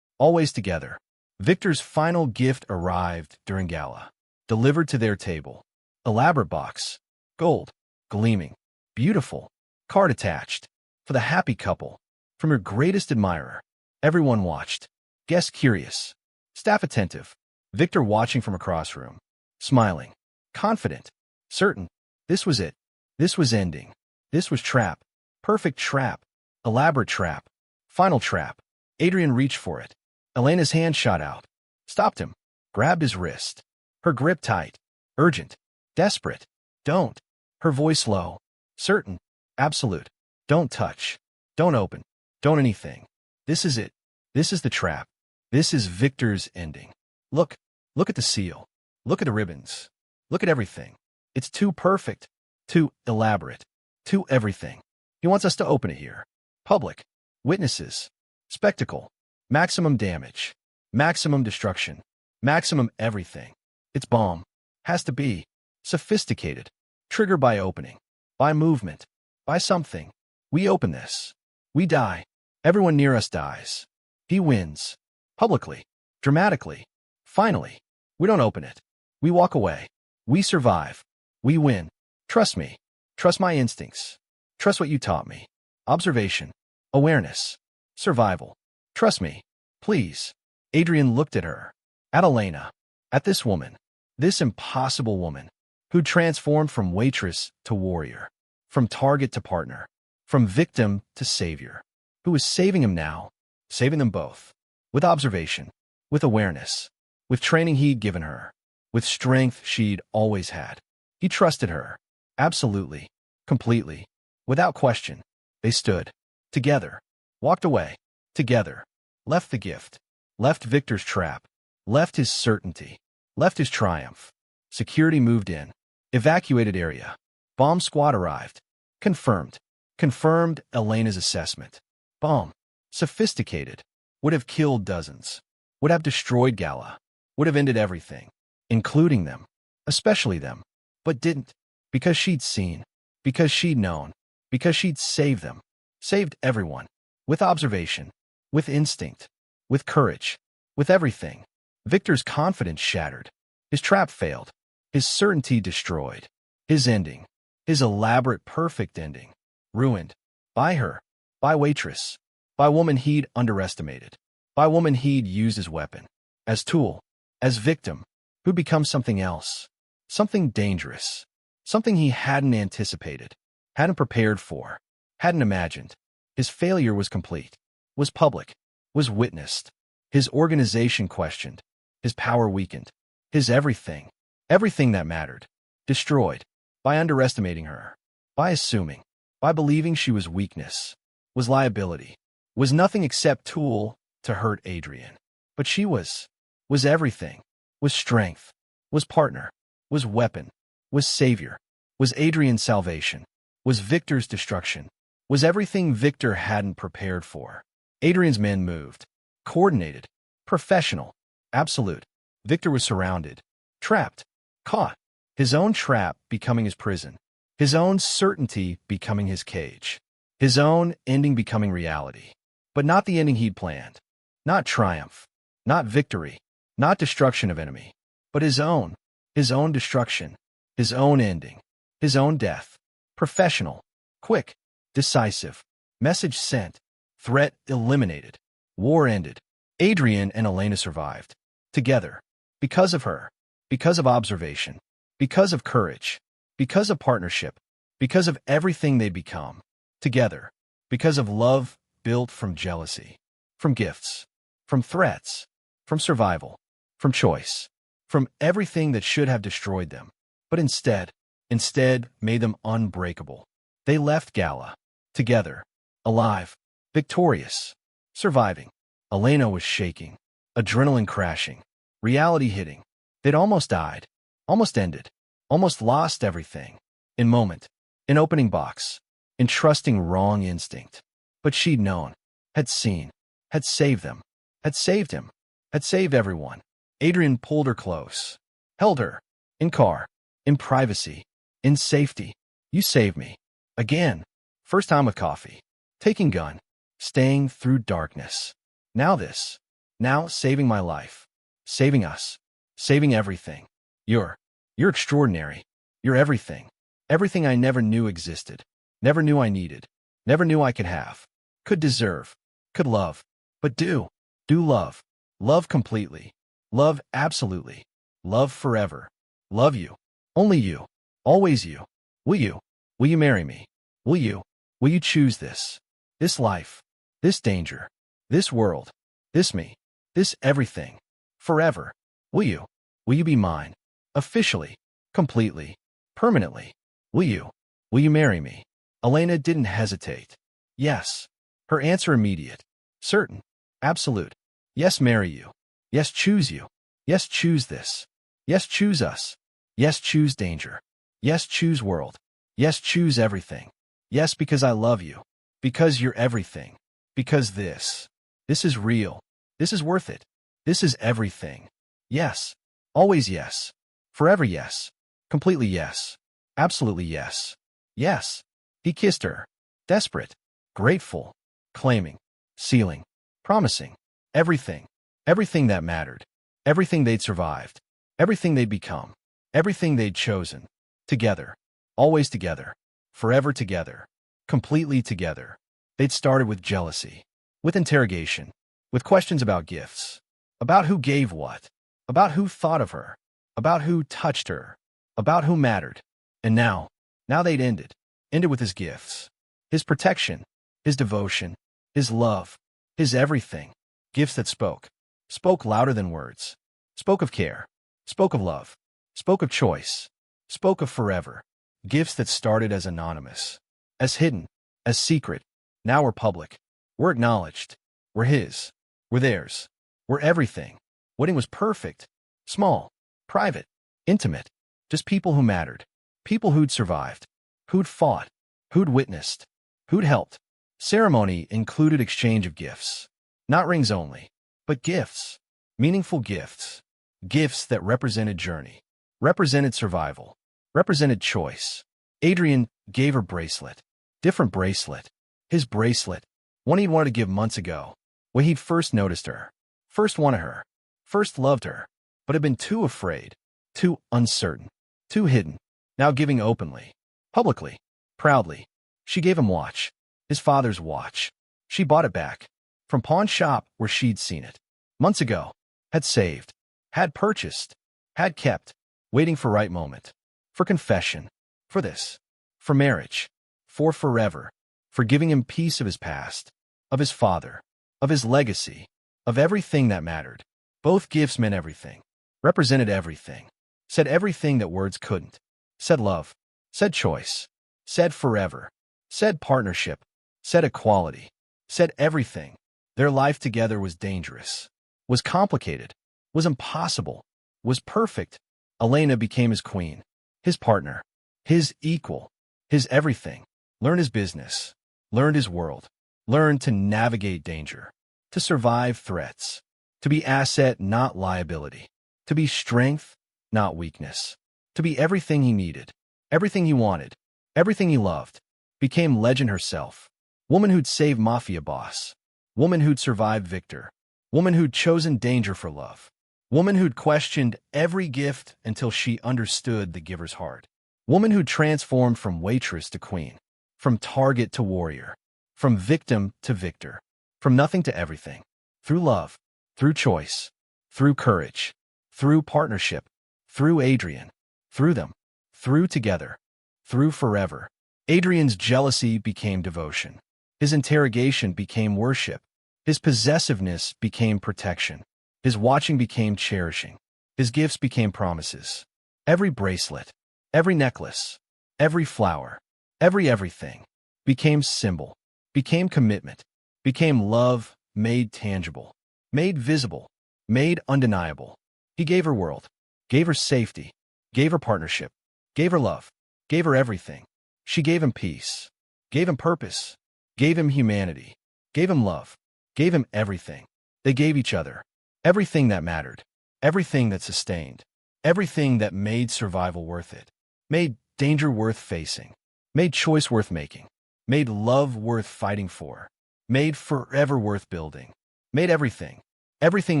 always together. Victor's final gift arrived during gala, delivered to their table. Elaborate box, gold, gleaming, beautiful, card attached, for the happy couple. From your greatest admirer. Everyone watched. Guests curious. Staff attentive. Victor watching from across room. Smiling. Confident. Certain. This was it. This was ending. This was trap. Perfect trap. Elaborate trap. Final trap. Adrian reached for it. Elena's hand shot out. Stopped him. Grabbed his wrist. Her grip tight. Urgent. Desperate. Don't. Her voice low. Certain. Absolute. Don't touch. Don't open. Don't anything. This is it. This is the trap. This is Victor's ending. Look. Look at the seal. Look at the ribbons. Look at everything. It's too perfect. Too elaborate. Too everything. He wants us to open it here. Public. Witnesses. Spectacle. Maximum damage. Maximum destruction. Maximum everything. It's bomb. Has to be. Sophisticated. Trigger by opening. By movement. By something. We open this. We die. Everyone near us dies. He wins. Publicly. Dramatically. Finally. We don't open it. We walk away. We survive. We win. Trust me. Trust my instincts. Trust what you taught me. Observation. Awareness. Survival. Trust me. Please. Adrian looked at her. At Elena. At this woman. This impossible woman. Who transformed from waitress to warrior. From target to partner. From victim to savior. Who is saving him now. Saving them both. With observation. With awareness. With training he'd given her. With strength she'd always had. He trusted her. Absolutely. Completely. Without question. They stood. Together. Walked away. Together. Left the gift. Left Victor's trap. Left his certainty. Left his triumph. Security moved in. Evacuated area. Bomb squad arrived. Confirmed. Confirmed Elena's assessment. Bomb. Sophisticated. Would have killed dozens. Would have destroyed Gala. Would have ended everything. Including them. Especially them. But didn't. Because she'd seen. Because she'd known. Because she'd saved them. Saved everyone. With observation. With instinct. With courage. With everything. Victor's confidence shattered. His trap failed. His certainty destroyed. His ending. His elaborate perfect ending. Ruined. By her. By waitress. By woman he'd underestimated. By woman he'd used as weapon. As tool. As victim. Who'd become something else. Something dangerous. Something he hadn't anticipated. Hadn't prepared for. Hadn't imagined. His failure was complete. Was public. Was witnessed. His organization questioned. His power weakened. His everything. Everything that mattered. Destroyed. By underestimating her. By assuming. By believing she was weakness. Was liability. Was nothing except tool to hurt Adrian. But she was. Was everything. Was strength. Was partner. Was weapon. Was savior. Was Adrian's salvation. Was Victor's destruction. Was everything Victor hadn't prepared for. Adrian's men moved. Coordinated. Professional. Absolute. Victor was surrounded. Trapped. Caught. His own trap becoming his prison. His own certainty becoming his cage. His own ending becoming reality. But not the ending he'd planned. Not triumph. Not victory. Not destruction of enemy. But his own. His own destruction. His own ending. His own death. Professional. Quick. Decisive. Message sent. Threat eliminated. War ended. Adrian and Elena survived. Together. Because of her. Because of observation. Because of courage. Because of partnership. Because of everything they'd become. Together. Because of love built from jealousy. From gifts. From threats. From survival. From choice. From everything that should have destroyed them. But instead made them unbreakable. They left Gala. Together. Alive. Victorious. Surviving. Elena was shaking. Adrenaline crashing. Reality hitting. They'd almost died. Almost ended. Almost lost everything. In moment. In opening box. In trusting wrong instinct. But she'd known. Had seen. Had saved them. Had saved him. Had saved everyone. Adrian pulled her close. Held her. In car. In privacy. In safety. You saved me. Again. First time with coffee. Taking gun. Staying through darkness. Now this. Now saving my life. Saving us. Saving everything. You're extraordinary. You're everything. Everything I never knew existed. Never knew I needed. Never knew I could have. could deserve, could love. But do love. Love completely. Love absolutely. Love forever. Love you. Only you. Always you. Will you? Will you marry me? Will you? Will you choose this? This life. This danger. This world. This me. This everything. Forever. Will you? Will you be mine? Officially. Completely. Permanently. Will you? Will you marry me? Elena didn't hesitate. Yes. Her answer immediate. Certain. Absolute. Yes, marry you. Yes, choose you. Yes, choose this. Yes, choose us. Yes, choose danger. Yes, choose world. Yes, choose everything. Yes, because I love you. Because you're everything. Because this is real. This is worth it. This is everything. Yes. Always yes. Forever yes. Completely yes. Absolutely yes. Yes. He kissed her. Desperate. Grateful. Claiming. Sealing. Promising. Everything. Everything that mattered. Everything they'd survived. Everything they'd become. Everything they'd chosen. Together. Always together. Forever together. Completely together. They'd started with jealousy. With interrogation. With questions about gifts. About who gave what. About who thought of her. About who touched her. About who mattered. And now they'd ended. Ended with his gifts. His protection. His devotion. His love. His everything. Gifts that spoke. Spoke louder than words. Spoke of care. Spoke of love. Spoke of choice. Spoke of forever. Gifts that started as anonymous. As hidden. As secret. Now were public. Were acknowledged. Were his. Were theirs. Were everything. Wedding was perfect. Small. Private. Intimate. Just people who mattered. People who'd survived. Who'd fought. Who'd witnessed. Who'd helped. Ceremony included exchange of gifts. Not rings only, but gifts. Meaningful gifts. Gifts that represented journey. Represented survival. Represented choice. Adrian gave her bracelet. Different bracelet. His bracelet. One he'd wanted to give months ago. When he'd first noticed her. First wanted her. First loved her. But had been too afraid. Too uncertain. Too hidden. Now giving openly. Publicly. Proudly. She gave him watch. His father's watch. She bought it back. From pawn shop where she'd seen it. Months ago. Had saved. Had purchased. Had kept. Waiting for right moment. For confession. For this. For marriage. For forever. For giving him peace of his past. Of his father. Of his legacy. Of everything that mattered. Both gifts meant everything. Represented everything. Said everything that words couldn't. Said love. Said choice. Said forever. Said partnership. Said equality. Said everything. Their life together was dangerous. Was complicated. Was impossible. Was perfect. Elena became his queen. His partner. His equal. His everything. Learned his business. Learned his world. Learned to navigate danger. To survive threats. To be asset, not liability. To be strength, not weakness. To be everything he needed. Everything he wanted. Everything he loved. Became legend herself. Woman who'd saved Mafia boss. Woman who'd survived Victor. Woman who'd chosen danger for love. Woman who'd questioned every gift until she understood the giver's heart. Woman who transformed from waitress to queen. From target to warrior. From victim to victor. From nothing to everything. Through love. Through choice. Through courage. Through partnership. Through Adrian. Through them. Through together. Through forever. Adrian's jealousy became devotion. His interrogation became worship. His possessiveness became protection. His watching became cherishing. His gifts became promises. Every bracelet, every necklace, every flower, every everything became symbol, became commitment, became love made tangible, made visible, made undeniable. He gave her world, gave her safety, gave her partnership, gave her love, gave her everything. She gave him peace, gave him purpose, gave him humanity, gave him love, gave him everything. They gave each other everything that mattered, everything that sustained, everything that made survival worth it, made danger worth facing, made choice worth making, made love worth fighting for, made forever worth building, made everything, everything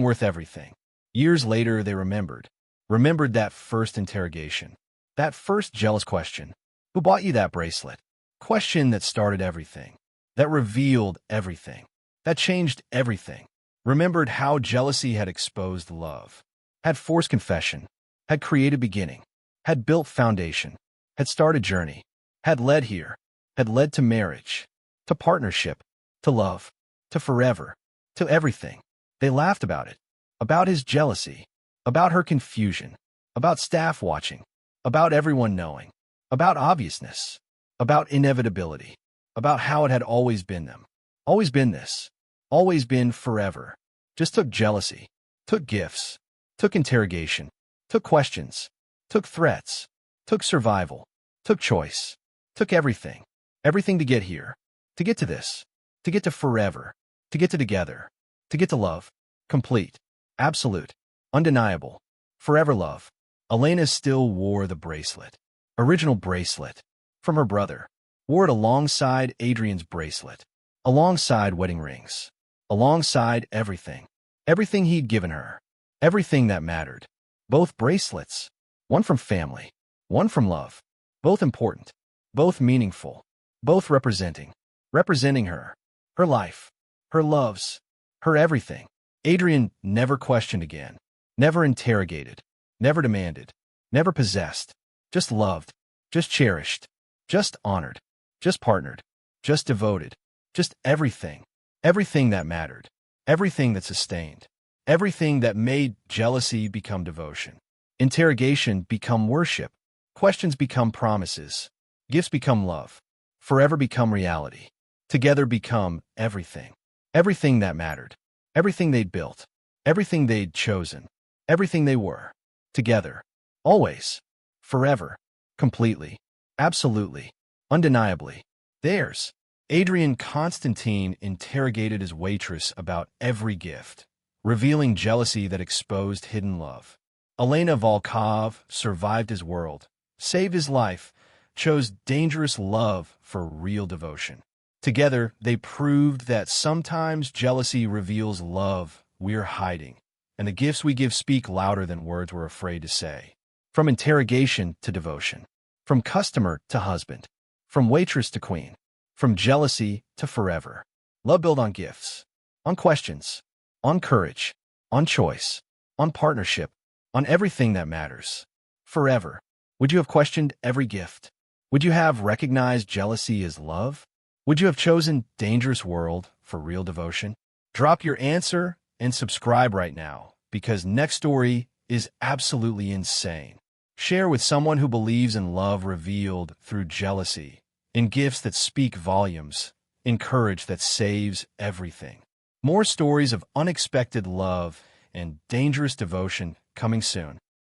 worth everything. Years later, they remembered that first interrogation, that first jealous question. Who bought you that bracelet? Question that started everything. that revealed everything, that changed everything. Remembered how jealousy had exposed love, had forced confession, had created beginning, had built foundation, had started journey, had led here, had led to marriage, to partnership, to love, to forever, to everything. They laughed about it, about his jealousy, about her confusion, about staff watching, about everyone knowing, about obviousness, about inevitability, about how it had always been them, always been this, always been forever. Just took jealousy, took gifts, took interrogation, took questions, took threats, took survival, took choice, took everything, everything to get here, to get to this, to get to forever, to get to together, to get to love, complete, absolute, undeniable, forever love. Elena still wore the bracelet, original bracelet, from her brother, wore it alongside Adrian's bracelet, alongside wedding rings, alongside everything, everything he'd given her, everything that mattered. Both bracelets, one from family, one from love, both important, both meaningful, both representing her, her life, her loves, her everything. Adrian never questioned again, never interrogated, never demanded, never possessed, just loved, just cherished, just honored, just partnered, just devoted, just everything, everything that mattered, everything that sustained, everything that made jealousy become devotion, interrogation become worship, questions become promises, gifts become love, forever become reality, together become everything, everything that mattered, everything they'd built, everything they'd chosen, everything they were, together, always, forever, completely, absolutely, undeniably, theirs. Adrian Constantine interrogated his waitress about every gift, revealing jealousy that exposed hidden love. Elena Volkov survived his world, saved his life, chose dangerous love for real devotion. Together, they proved that sometimes jealousy reveals love we're hiding, and the gifts we give speak louder than words we're afraid to say. From interrogation to devotion, from customer to husband, from waitress to queen, from jealousy to forever. Love built on gifts, on questions, on courage, on choice, on partnership, on everything that matters. Forever. Would you have questioned every gift? Would you have recognized jealousy as love? Would you have chosen dangerous world for real devotion? Drop your answer and subscribe right now, because next story is absolutely insane. Share with someone who believes in love revealed through jealousy, in gifts that speak volumes, in courage that saves everything. More stories of unexpected love and dangerous devotion coming soon.